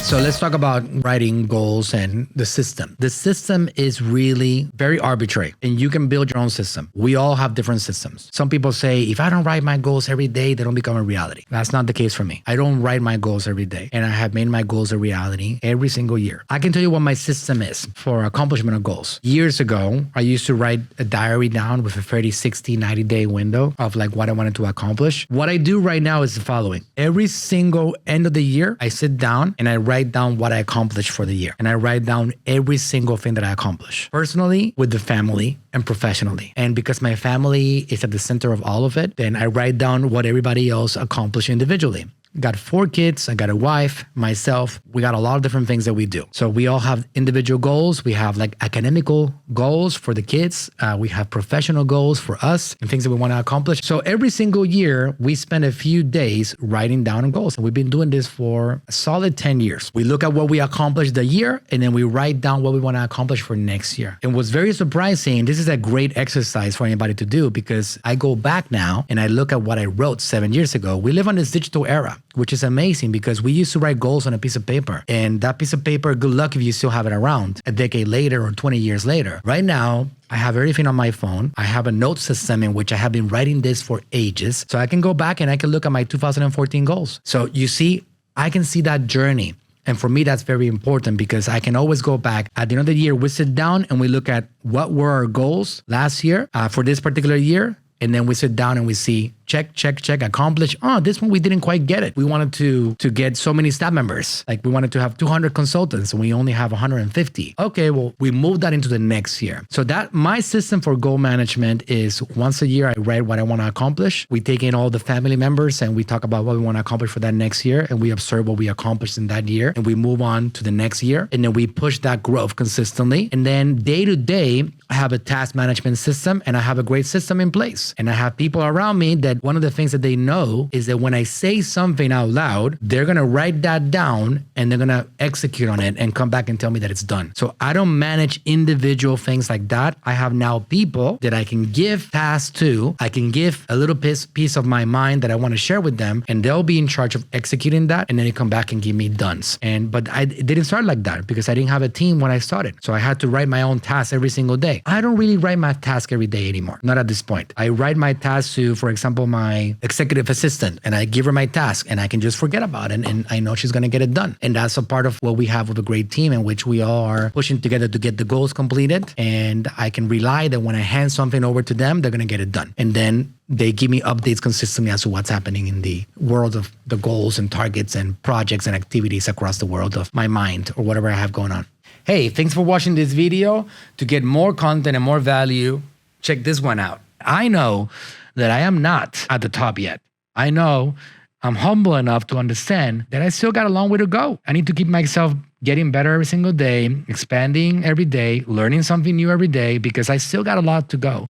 So let's talk about writing goals and the system. The system is really very arbitrary and you can build your own system. We all have different systems. Some people say, if I don't write my goals every day, they don't become a reality. That's not the case for me. I don't write my goals every day and I have made my goals a reality every single year. I can tell you what my system is for accomplishment of goals. Years ago, I used to write a diary down with a 30, 60, 90-day window of like what I wanted to accomplish. What I do right now is the following. Every single end of the year, I sit down and I write down what I accomplished for the year. And I write down every single thing that I accomplished. Personally, with the family, and professionally. And because my family is at the center of all of it, then I write down what everybody else accomplished individually. Got 4 kids, I got a wife, myself. We got a lot of different things that we do. So we all have individual goals. We have like academical goals for the kids. We have professional goals for us and things that we want to accomplish. So every single year, we spend a few days writing down goals. And we've been doing this for a solid 10 years. We look at what we accomplished the year, and then we write down what we want to accomplish for next year. And what's very surprising, this is a great exercise for anybody to do because I go back now and I look at what I wrote 7 years ago. We live on this digital era, which is amazing because we used to write goals on a piece of paper. And that piece of paper, good luck if you still have it around a decade later or 20 years later. Right now, I have everything on my phone. I have a note system in which I have been writing this for ages. So I can go back and I can look at my 2014 goals. So you see, I can see that journey. And for me, that's very important because I can always go back. At the end of the year, we sit down and we look at what were our goals last year for this particular year. And then we sit down and we see, check, accomplish. Oh, this one we didn't quite get it. We wanted to get so many staff members. Like we wanted to have 200 consultants and we only have 150. Okay, well, we moved that into the next year. So that my system for goal management is once a year, I write what I want to accomplish. We take in all the family members and we talk about what we want to accomplish for that next year. And we observe what we accomplished in that year. And we move on to the next year. And then we push that growth consistently. And then day to day, I have a task management system and I have a great system in place. And I have people around me that one of the things that they know is that when I say something out loud, they're going to write that down and they're going to execute on it and come back and tell me that it's done. So I don't manage individual things like that. I have now people that I can give tasks to. I can give a little piece of my mind that I want to share with them and they'll be in charge of executing that. And then they come back and give me dones. But it didn't start like that because I didn't have a team when I started. So I had to write my own tasks every single day. I don't really write my task every day anymore. Not at this point. I write my tasks to, for example, my executive assistant and I give her my task and I can just forget about it and I know she's going to get it done. And that's a part of what we have with a great team in which we all are pushing together to get the goals completed. And I can rely that when I hand something over to them, they're going to get it done. And then they give me updates consistently as to what's happening in the world of the goals and targets and projects and activities across the world of my mind or whatever I have going on. Hey, thanks for watching this video. To get more content and more value, check this one out. I know that I am not at the top yet. I know I'm humble enough to understand that I still got a long way to go. I need to keep myself getting better every single day, expanding every day, learning something new every day because I still got a lot to go.